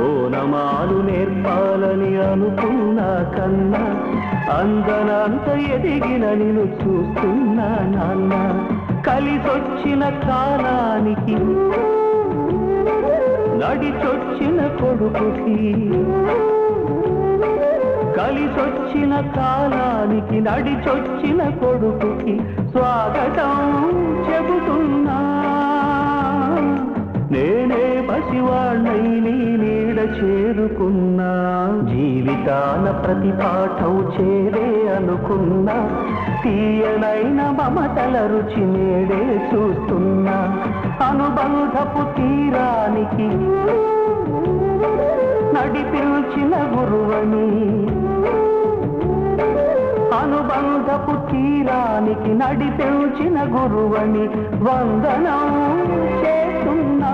ఓనమాలు నేర్పాలని అనుకున్నా కన్నా అందనంత ఎదిగిన నిన్ను చూస్తున్నా నాన్న కలిసొచ్చిన కాలానికి నడిచొచ్చిన కొడుకుకి కలిసొచ్చిన కాలానికి నడిచొచ్చిన కొడుకుకి స్వాగతం చెబుతున్నా నేనే పసివాణ్ణై నీ నీడ చేరుకున్నా జీవితాన ప్రతి పాఠం చేరే అనుకున్నా తీయనైన మమతల రుచి నేడే చూస్తున్నా అనుబంధపు తీరానికి నడిపించిన గురువని అనుబంధపు తీరానికి నడిపించిన గురువని వందనం చేస్తున్నా